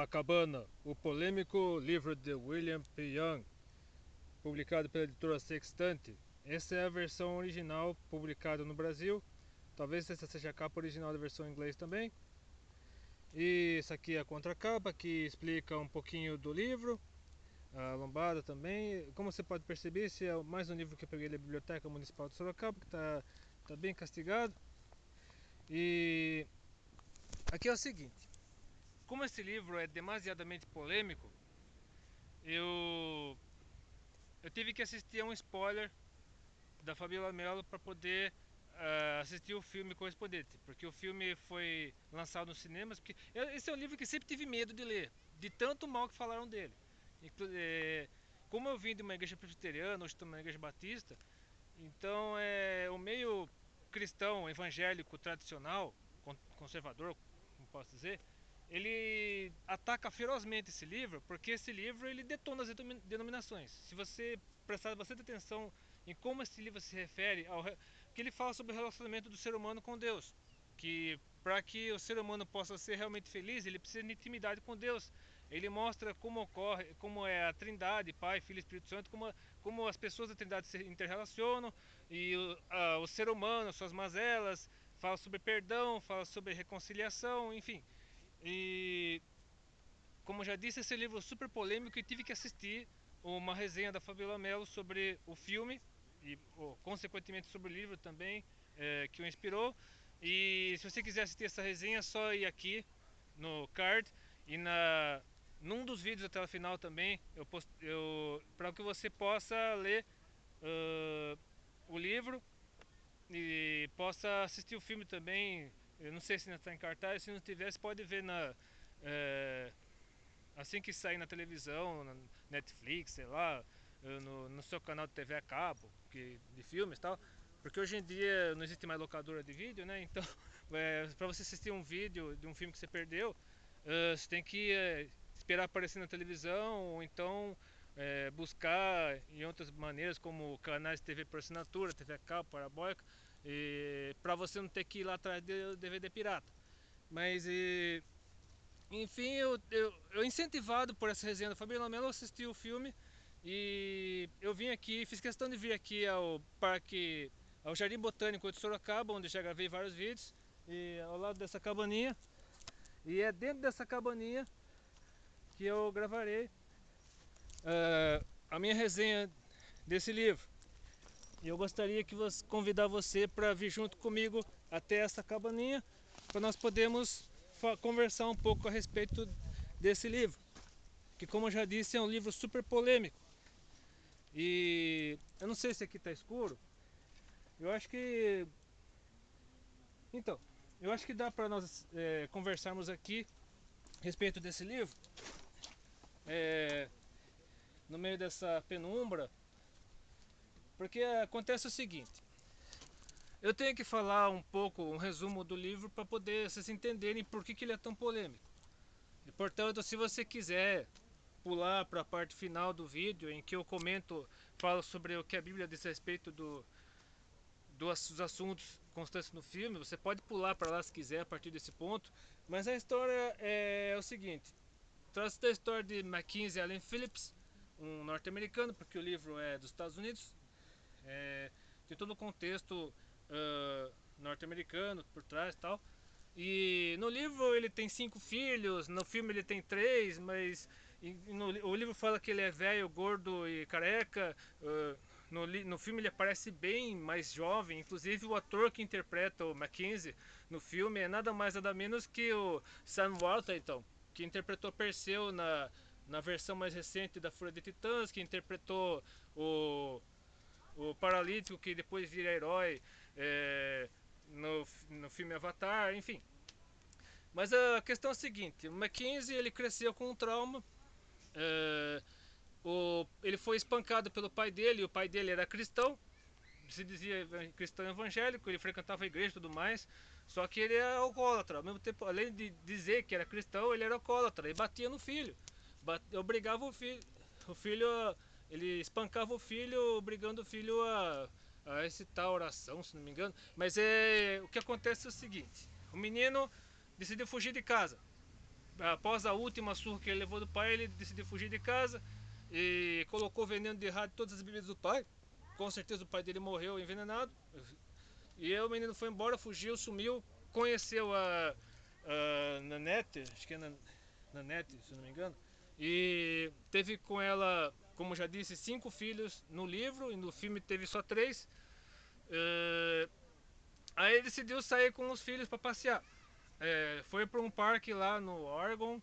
A Cabana, o polêmico livro de William P. Young, publicado pela editora Sextante. Essa é a versão original publicada no Brasil. Talvez essa seja a capa original da versão em inglês também. E essa aqui é a contracapa, que explica um pouquinho do livro. A lombada também. Como você pode perceber, esse é mais um livro que eu peguei da Biblioteca Municipal de Sorocaba, que está bem castigado. E aqui é o seguinte: como esse livro é demasiadamente polêmico, eu tive que assistir a um spoiler da Fabiola Mello para poder assistir o filme correspondente, porque o filme foi lançado nos cinemas. Porque esse é um livro que sempre tive medo de ler, de tanto mal que falaram dele. Como eu vim de uma igreja presbiteriana, hoje estou numa igreja batista, então o meio cristão, evangélico, tradicional, conservador, como posso dizer, ele ataca ferozmente esse livro, porque esse livro ele detona as denominações. Se você prestar bastante atenção em como esse livro se refere que ele fala sobre o relacionamento do ser humano com Deus, que para que o ser humano possa ser realmente feliz, ele precisa de intimidade com Deus. Ele mostra como ocorre, como é a Trindade, Pai, Filho e Espírito Santo, como as pessoas da Trindade se interrelacionam, e o ser humano, suas mazelas. Fala sobre perdão, fala sobre reconciliação, enfim. E como já disse, esse livro é super polêmico, e tive que assistir uma resenha da Fabiola Mello sobre o filme e consequentemente sobre o livro também, que o inspirou. E se você quiser assistir essa resenha, é só ir aqui no card e num dos vídeos até o final também para que você possa ler o livro e possa assistir o filme também. Eu não sei se ainda está em cartaz, se não tivesse pode ver assim que sair na televisão, na Netflix, sei lá, no seu canal de TV a cabo, de filmes e tal. Porque hoje em dia não existe mais locadora de vídeo, né? Então, para você assistir um vídeo de um filme que você perdeu, você tem que esperar aparecer na televisão, ou então buscar em outras maneiras, como canais de TV por assinatura, TV a cabo, parabólica, para você não ter que ir lá atrás de DVD pirata. Mas enfim, eu incentivado por essa resenha da Fabiola Mello, assisti o filme e eu vim aqui, fiz questão de vir aqui ao Jardim Botânico de Sorocaba, onde já gravei vários vídeos, e ao lado dessa cabaninha. E é dentro dessa cabaninha que eu gravarei a minha resenha desse livro. E eu gostaria que convidar você para vir junto comigo até essa cabaninha, para nós podermos conversar um pouco a respeito desse livro, que, como eu já disse, é um livro super polêmico. E eu não sei se aqui está escuro. Eu acho que então, eu acho que dá para nós conversarmos aqui a respeito desse livro, no meio dessa penumbra, porque acontece o seguinte: eu tenho que falar um pouco, um resumo do livro, para poder vocês entenderem por que ele é tão polêmico. E, portanto, se você quiser pular para a parte final do vídeo, em que eu falo sobre o que a Bíblia diz a respeito dos assuntos constantes no filme, você pode pular para lá se quiser a partir desse ponto. Mas a história é o seguinte: trata-se da história de Mackenzie Allen Phillips, um norte-americano, porque o livro é dos Estados Unidos. Tem todo o contexto norte-americano por trás e tal. E no livro ele tem 5 filhos, no filme ele tem 3, mas o livro fala que ele é velho, gordo e careca. No filme ele aparece bem mais jovem, inclusive o ator que interpreta o Mackenzie no filme é nada mais nada menos que o Sam Worthington, que interpretou Perseu na versão mais recente da Fúria de Titãs, que interpretou o paralítico que depois vira herói no filme Avatar, enfim. Mas a questão é a seguinte: o Mackenzie ele cresceu com um trauma. Ele foi espancado pelo pai dele, e o pai dele era cristão, se dizia cristão evangélico, ele frequentava a igreja e tudo mais, só que ele era alcoólatra. Ao mesmo tempo, além de dizer que era cristão, ele era alcoólatra e batia no filho, obrigava o filho ele espancava o filho, obrigando o filho a recitar a oração, se não me engano. Mas o que acontece é o seguinte: o menino decidiu fugir de casa, após a última surra que ele levou do pai, ele decidiu fugir de casa e colocou veneno de rato em todas as bebidas do pai. Com certeza o pai dele morreu envenenado. E aí o menino foi embora, fugiu, sumiu, conheceu a Nanette, acho que é Nanette, se não me engano, e teve com ela, como já disse, 5 filhos no livro, e no filme teve só 3. Aí ele decidiu sair com os filhos para passear. Foi para um parque lá no Oregon,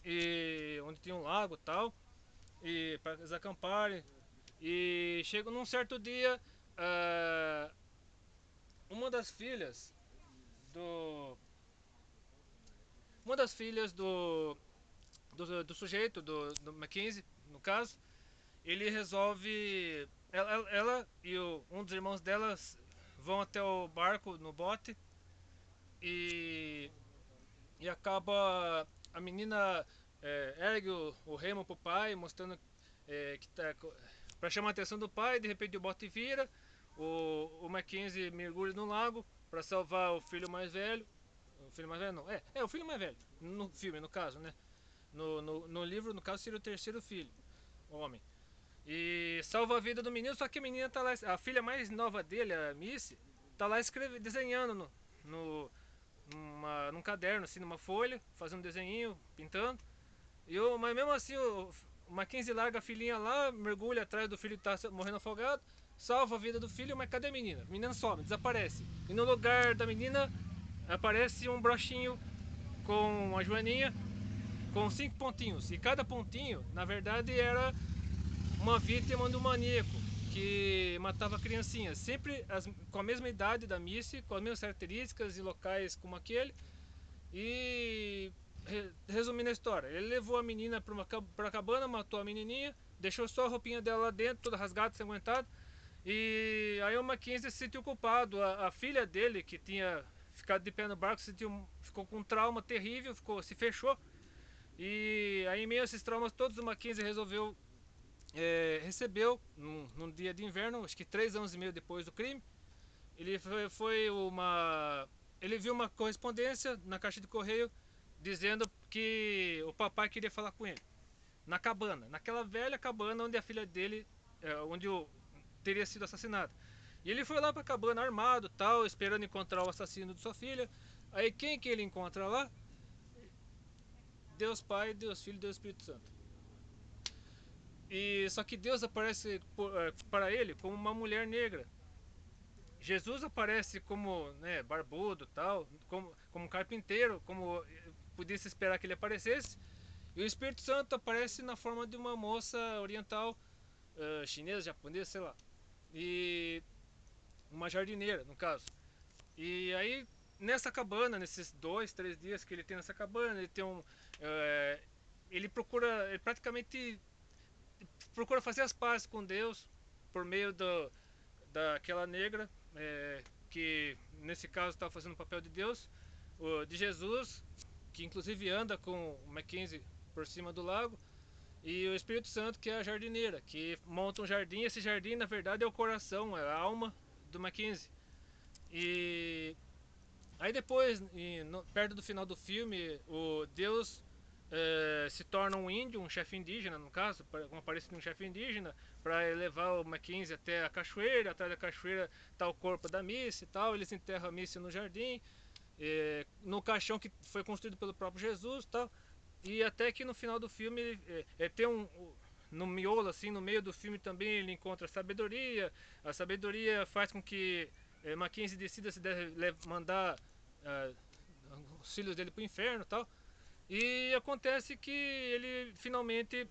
e onde tinha um lago e tal, e para eles acamparem. E chegou num certo dia, uma das filhas do uma das filhas do sujeito, do Mackenzie, no caso, ele resolve. Ela e um dos irmãos delas vão até o barco no bote e, e acaba. A menina ergue o remo pro pai, mostrando que tá. Pra chamar a atenção do pai, de repente o bote vira, o Mackenzie mergulha no lago para salvar o filho mais velho. O filho mais velho não, o filho mais velho, no filme, no caso, né? No livro, no caso, seria o terceiro filho, o homem. E salva a vida do menino, só que a menina tá lá, a filha mais nova dele, a Missy, tá lá desenhando no, num caderno, assim, numa folha, fazendo um desenho, pintando. Mas mesmo assim, o Mackenzie larga a filhinha lá, mergulha atrás do filho que tá morrendo afogado, salva a vida do filho, mas cadê a menina? A menina some, desaparece. E no lugar da menina aparece um brochinho com uma joaninha com 5 pontinhos. E cada pontinho, na verdade, era uma vítima do maníaco que matava criancinhas, sempre com a mesma idade da Missy, com as mesmas características e locais como aquele. E resumindo a história, ele levou a menina para a cabana, matou a menininha, deixou só a roupinha dela lá dentro, toda rasgada, ensanguentada. E aí o Mackenzie se sentiu culpado. A filha dele, que tinha ficado de pé no barco, ficou com um trauma terrível, se fechou. E aí, em meio a esses traumas todos, o Mackenzie resolveu recebeu num dia de inverno, acho que 3 anos e meio depois do crime, ele ele viu uma correspondência na caixa de correio dizendo que o papai queria falar com ele na cabana, naquela velha cabana onde a filha dele, onde teria sido assassinado. E ele foi lá para a cabana armado, tal, esperando encontrar o assassino de sua filha. Aí quem que ele encontra lá? Deus Pai, Deus Filho, Deus Espírito Santo. E só que Deus aparece para ele como uma mulher negra. Jesus aparece como, né, barbudo, tal, como um carpinteiro, como podia se esperar que ele aparecesse. E o Espírito Santo aparece na forma de uma moça oriental, chinesa, japonesa, sei lá. E uma jardineira, no caso. E aí, nessa cabana, nesses 2, 3 dias que ele tem nessa cabana, ele tem ele ele praticamente procura fazer as pazes com Deus por meio daquela negra, que nesse caso estava fazendo o papel de Deus, de Jesus, que inclusive anda com o Mackenzie por cima do lago, e o Espírito Santo, que é a jardineira, que monta um jardim. Esse jardim, na verdade, é o coração, é a alma do Mackenzie. E aí depois, perto do final do filme, o Deus se torna um índio, um chefe indígena, no caso, como aparece de um chefe indígena, para levar o Mackenzie até a cachoeira. Atrás da cachoeira está o corpo da Missy e tal. Eles enterram a Missy no jardim, no caixão que foi construído pelo próprio Jesus e tal. E até que no final do filme tem no miolo, assim, no meio do filme também ele encontra sabedoria. A sabedoria faz com que Mackenzie decida se deve mandar os filhos dele para o inferno e tal. E acontece que ele finalmente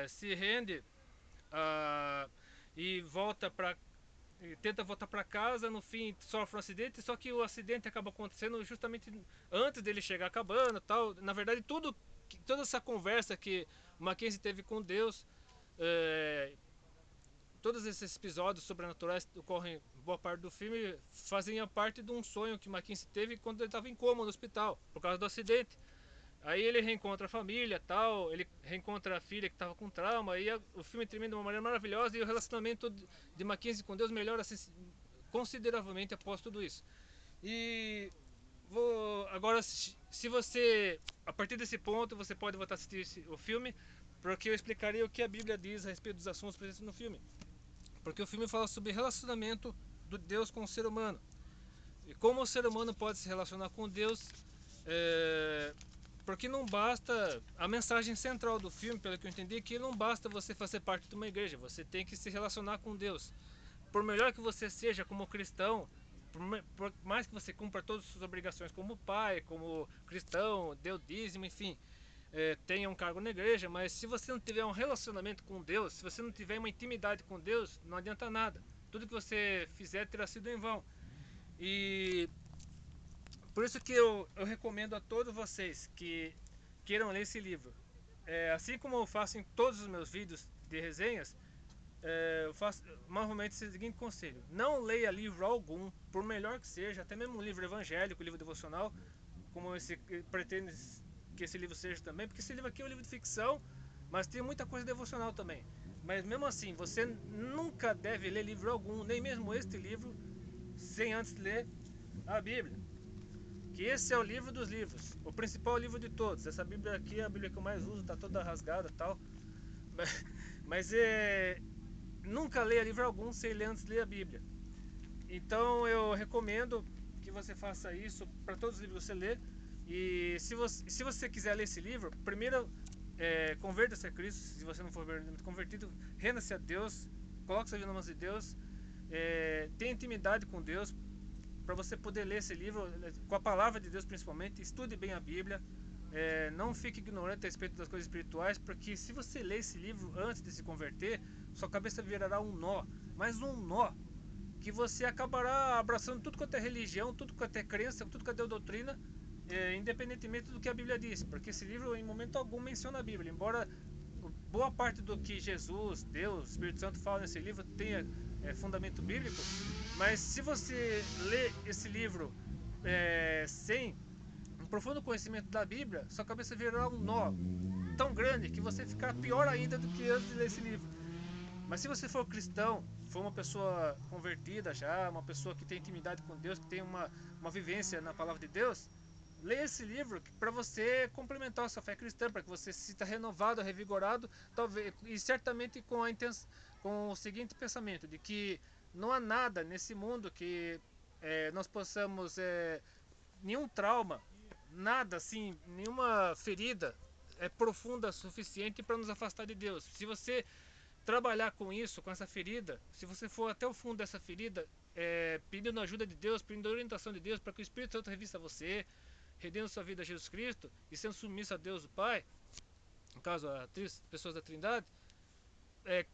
se rende e volta para tenta voltar para casa. No fim sofre um acidente, só que o acidente acaba acontecendo justamente antes dele chegar à cabana, tal. Na verdade, toda essa conversa que Mackenzie teve com Deus, é, todos esses episódios sobrenaturais que ocorrem boa parte do filme faziam parte de um sonho que Mackenzie teve quando ele estava em coma no hospital por causa do acidente. Aí ele reencontra a família, tal, ele reencontra a filha que estava com trauma. Aí o filme termina de uma maneira maravilhosa e o relacionamento de Mackenzie com Deus melhora consideravelmente após tudo isso. E Agora, se você, a partir desse ponto, você pode voltar a assistir o filme, porque eu explicarei o que a Bíblia diz a respeito dos assuntos presentes no filme. Porque o filme fala sobre relacionamento do Deus com o ser humano. E como o ser humano pode se relacionar com Deus, porque não basta, a mensagem central do filme, pelo que eu entendi, é que não basta você fazer parte de uma igreja, você tem que se relacionar com Deus. Por melhor que você seja como cristão, por mais que você cumpra todas as suas obrigações como pai, como cristão, dê o dízimo, enfim, tenha um cargo na igreja, mas se você não tiver um relacionamento com Deus, se você não tiver uma intimidade com Deus, não adianta nada. Tudo que você fizer terá sido em vão. E por isso que eu recomendo a todos vocês que queiram ler esse livro. Assim como eu faço em todos os meus vídeos de resenhas, eu faço normalmente esse seguinte conselho: não leia livro algum, por melhor que seja, até mesmo um livro evangélico, um livro devocional, como esse pretende que esse livro seja também, porque esse livro aqui é um livro de ficção, mas tem muita coisa devocional também. Mas mesmo assim, você nunca deve ler livro algum, nem mesmo este livro, sem antes ler a Bíblia. Que esse é o livro dos livros, o principal livro de todos. Essa Bíblia aqui é a Bíblia que eu mais uso, tá toda rasgada e tal. Mas nunca leia livro algum sem ler antes ler a Bíblia. Então eu recomendo que você faça isso para todos os livros que você lê. E se você quiser ler esse livro, primeiro converta-se a Cristo. Se você não for convertido, renda-se a Deus, coloque sua vida nas mãos de Deus, tenha intimidade com Deus, para você poder ler esse livro com a palavra de Deus principalmente. Estude bem a Bíblia, não fique ignorante a respeito das coisas espirituais, porque se você ler esse livro antes de se converter, sua cabeça virará um nó, mas um nó, que você acabará abraçando tudo quanto é religião, tudo quanto é crença, tudo quanto é doutrina, independentemente do que a Bíblia diz, porque esse livro em momento algum menciona a Bíblia, embora boa parte do que Jesus, Deus, Espírito Santo fala nesse livro tenha fundamento bíblico, mas se você lê esse livro sem um profundo conhecimento da Bíblia, sua cabeça virará um nó tão grande que você ficará pior ainda do que antes de ler esse livro. Mas se você for cristão, for uma pessoa convertida já, uma pessoa que tem intimidade com Deus, que tem uma vivência na palavra de Deus, leia esse livro para você complementar a sua fé cristã, para que você se sinta renovado, revigorado, talvez, e certamente com o seguinte pensamento, de que não há nada nesse mundo que nós possamos, nenhum trauma, nada assim, nenhuma ferida é profunda o suficiente para nos afastar de Deus. Se você trabalhar com isso, com essa ferida, se você for até o fundo dessa ferida, pedindo ajuda de Deus, pedindo orientação de Deus, para que o Espírito Santo revista você, rendendo sua vida a Jesus Cristo e sendo submisso a Deus o Pai, no caso a pessoas da Trindade,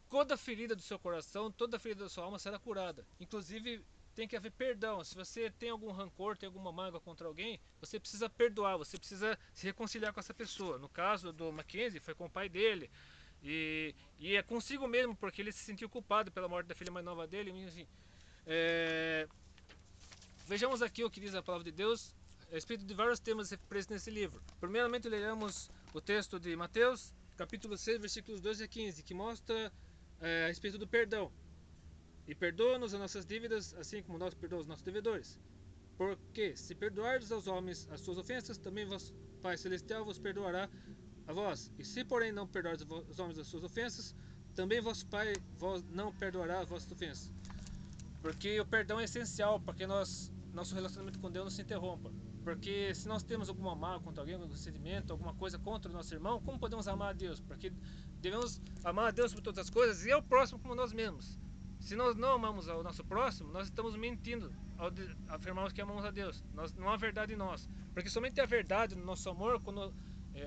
toda ferida do seu coração, toda ferida da sua alma será curada. Inclusive tem que haver perdão. Se você tem algum rancor, tem alguma mágoa contra alguém, você precisa perdoar, você precisa se reconciliar com essa pessoa. No caso do Mackenzie, foi com o pai dele. E é consigo mesmo, porque ele se sentiu culpado pela morte da filha mais nova dele. Assim, vejamos aqui o que diz a palavra de Deus a respeito de vários temas presentes nesse livro. Primeiramente, leremos o texto de Mateus, capítulo 6, versículos 12 a 15, que mostra a respeito do perdão. E perdoa-nos as nossas dívidas, assim como nós perdoamos os nossos devedores. Porque se perdoardes aos homens as suas ofensas, também vosso Pai Celestial vos perdoará a vós. E se porém não perdoardes aos homens as suas ofensas, também vosso Pai vos não perdoará as vossas ofensas. Porque o perdão é essencial para que nosso relacionamento com Deus não se interrompa. Porque se nós temos alguma mágoa contra alguém, algum sentimento, alguma coisa contra o nosso irmão, como podemos amar a Deus? Porque devemos amar a Deus por todas as coisas e ao próximo como nós mesmos. Se nós não amamos ao nosso próximo, nós estamos mentindo ao afirmarmos que amamos a Deus. Não há verdade em nós. Porque somente a verdade no nosso amor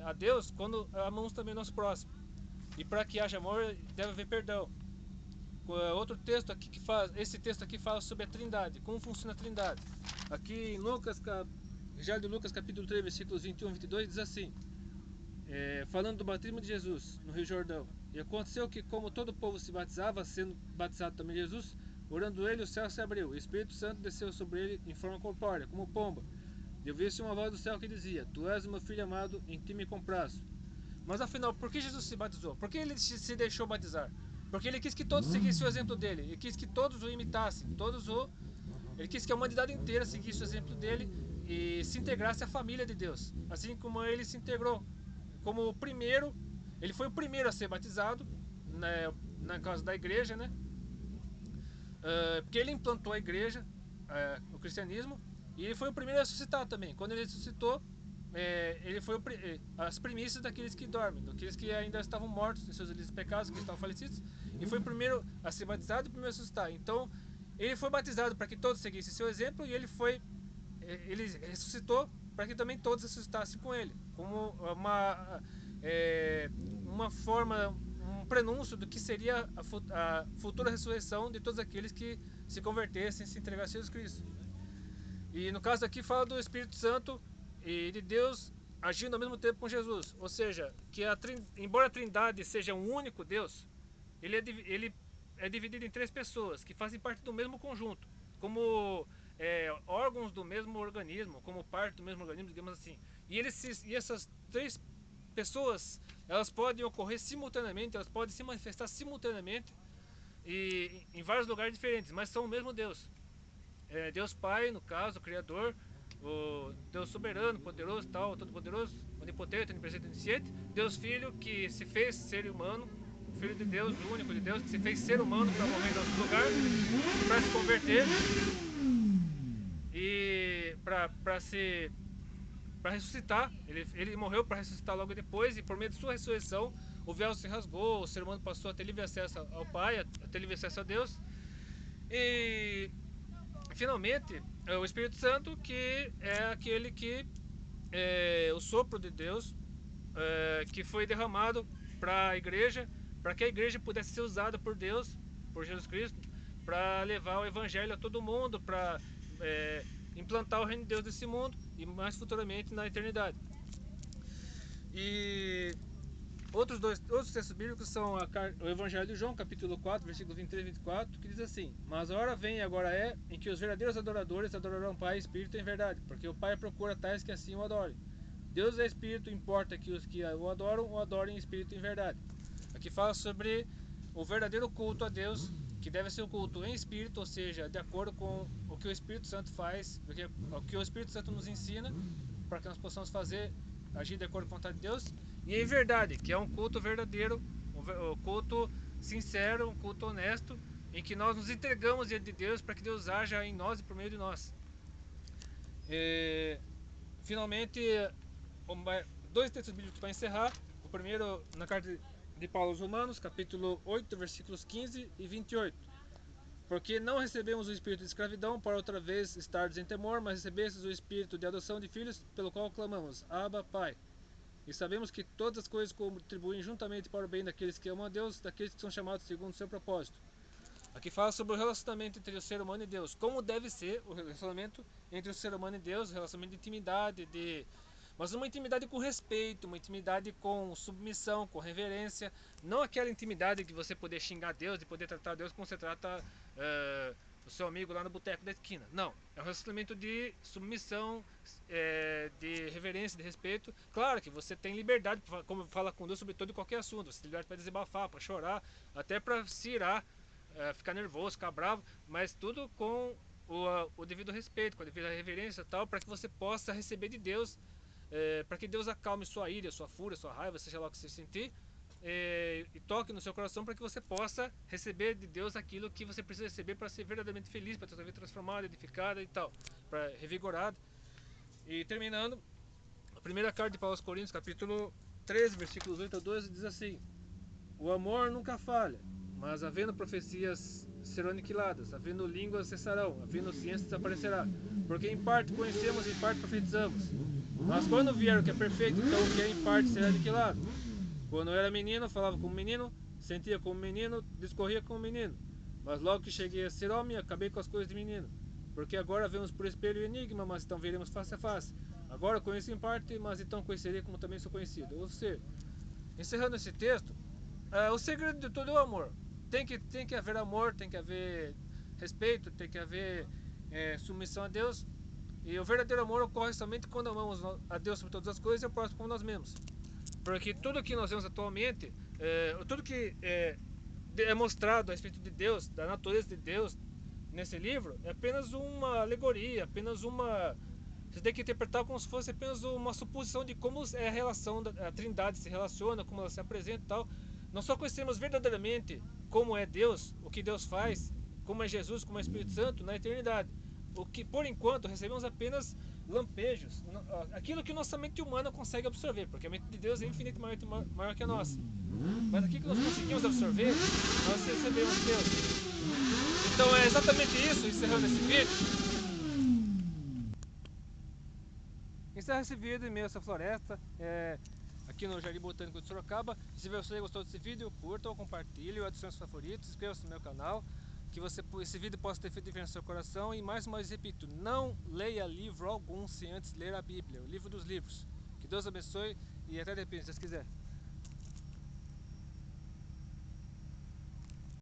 a Deus quando amamos também o nosso próximo. E para que haja amor, deve haver perdão. Outro texto aqui esse texto aqui fala sobre a Trindade, como funciona a Trindade. Aqui em Lucas, Evangelho de Lucas, capítulo 3, versículos 21 e 22, diz assim, falando do batismo de Jesus no Rio Jordão. E aconteceu que, como todo o povo se batizava, sendo batizado também Jesus, orando ele, o céu se abriu, e o Espírito Santo desceu sobre ele em forma corpórea, como pomba. E ouviu-se uma voz do céu que dizia, Tu és o meu filho amado, em ti me comprazo. Mas afinal, por que Jesus se batizou? Por que ele se deixou batizar? Porque ele quis que todos seguissem o exemplo dele. Ele quis que todos o imitassem. Ele quis que a humanidade inteira seguisse o exemplo dele e se integrasse à família de Deus, assim como ele se integrou como o primeiro. Ele foi o primeiro a ser batizado, né, na casa da igreja, né? Porque ele implantou a igreja, o cristianismo, e ele foi o primeiro a ressuscitar também. Quando ele ressuscitou, ele foi as primícias daqueles que dormem, daqueles que ainda estavam mortos em seus delitos e pecados, que estavam falecidos, e foi o primeiro a ser batizado e o primeiro a ressuscitar. Então, ele foi batizado para que todos seguissem seu exemplo, e ele ressuscitou para que também todos ressuscitassem com ele, como uma forma, um prenúncio do que seria a futura ressurreição de todos aqueles que se convertessem e se entregassem a Jesus Cristo. E no caso aqui fala do Espírito Santo e de Deus agindo ao mesmo tempo com Jesus, ou seja, que embora a Trindade seja um único Deus, ele é dividido em três pessoas que fazem parte do mesmo conjunto, como órgãos do mesmo organismo, como parte do mesmo organismo, digamos assim. E essas três pessoas, elas podem ocorrer simultaneamente, elas podem se manifestar simultaneamente e em vários lugares diferentes, mas são o mesmo Deus. Deus Pai, no caso, o Criador, o Deus soberano, poderoso, tal, todo-poderoso, onipotente, onipresente, onisciente. Deus Filho, que se fez ser humano, o Filho de Deus, o único de Deus, que se fez ser humano para morrer em nosso lugar, para se converter e para ressuscitar. Ele morreu para ressuscitar logo depois, e por meio de sua ressurreição o véu se rasgou, o ser humano passou a ter livre acesso ao Pai, a ter livre acesso a Deus. E finalmente o Espírito Santo, que é aquele que o sopro de Deus, que foi derramado para a igreja, para que a igreja pudesse ser usada por Deus, por Jesus Cristo, para levar o evangelho a todo mundo, para implantar o reino de Deus nesse mundo e mais futuramente na eternidade. E outros textos bíblicos são o Evangelho de João, capítulo 4, versículos 23 e 24, que diz assim: Mas a hora vem e agora é, em que os verdadeiros adoradores adorarão o Pai, Espírito em verdade, porque o Pai procura tais que assim o adorem. Deus é Espírito, importa que os que o adorem em Espírito e em verdade. Aqui fala sobre o verdadeiro culto a Deus, que deve ser o culto em Espírito, ou seja, de acordo com o que o Espírito Santo faz, o que o Espírito Santo nos ensina, para que nós possamos agir de acordo com a vontade de Deus, e em verdade, que é um culto verdadeiro, um culto sincero, um culto honesto, em que nós nos entregamos diante de Deus para que Deus haja em nós e por meio de nós. Finalmente, dois textos bíblicos para encerrar. O primeiro na carta de Paulo aos Romanos, capítulo 8, versículos 15 e 28. Porque não recebemos o espírito de escravidão para outra vez estardes em temor, mas recebestes o espírito de adoção de filhos, pelo qual clamamos, Abba, Pai. E sabemos que todas as coisas contribuem juntamente para o bem daqueles que amam a Deus, daqueles que são chamados segundo o seu propósito. Aqui fala sobre o relacionamento entre o ser humano e Deus, como deve ser o relacionamento entre o ser humano e Deus, o relacionamento de intimidade, mas uma intimidade com respeito, uma intimidade com submissão, com reverência, não aquela intimidade de você poder xingar Deus, de poder tratar Deus como você trata o seu amigo lá no boteco da esquina. Não, é um relacionamento de submissão, de reverência, de respeito. Claro que você tem liberdade, como fala com Deus, sobre todo e qualquer assunto. Você tem liberdade para desabafar, para chorar, até para se irar, ficar nervoso, ficar bravo, mas tudo com o devido respeito, com a devida reverência e tal, para que você possa receber de Deus, para que Deus acalme sua ira, sua fúria, sua raiva, seja lá o que você sentir, e toque no seu coração para que você possa receber de Deus aquilo que você precisa receber para ser verdadeiramente feliz, para ter sua vida transformada, edificada e tal, para revigorada. E terminando, a primeira carta de Paulo aos Coríntios, capítulo 13, versículos 8 a 12, diz assim: O amor nunca falha, mas havendo profecias serão aniquiladas, havendo línguas cessarão, havendo ciência desaparecerá, porque em parte conhecemos e em parte profetizamos. Mas quando vier o que é perfeito, então o que é em parte será aniquilado. Quando eu era menino, falava como menino, sentia como menino, discorria como menino. Mas logo que cheguei a ser homem, acabei com as coisas de menino. Porque agora vemos por espelho o enigma, mas então veremos face a face. Agora conheço em parte, mas então conhecerei como também sou conhecido. Ou seja, encerrando esse texto, o segredo de tudo é o amor. Tem que haver amor, tem que haver respeito, tem que haver submissão a Deus. E o verdadeiro amor ocorre somente quando amamos a Deus sobre todas as coisas e o próximo como nós mesmos. Porque tudo que nós vemos atualmente, tudo que é mostrado a respeito de Deus, da natureza de Deus nesse livro, é apenas uma alegoria, apenas Você tem que interpretar como se fosse apenas uma suposição de como é a relação a Trindade se relaciona, como ela se apresenta e tal. Nós só conhecemos verdadeiramente como é Deus, o que Deus faz, como é Jesus, como é o Espírito Santo na eternidade. O que por enquanto recebemos apenas lampejos, aquilo que nossa mente humana consegue absorver, porque a mente de Deus é infinitamente maior que a nossa. Mas aquilo que nós conseguimos absorver, nós recebemos de Deus. Então é exatamente isso, encerrando esse vídeo. Encerra esse vídeo em meio a essa floresta, aqui no Jardim Botânico de Sorocaba. Se você gostou desse vídeo, curta ou compartilhe, ou adicione aos favoritos, inscreva-se no meu canal, que esse vídeo possa ter feito diferença no seu coração. E mais uma vez repito, não leia livro algum sem antes ler a Bíblia, o livro dos livros. Que Deus abençoe e até depois, se Deus quiser.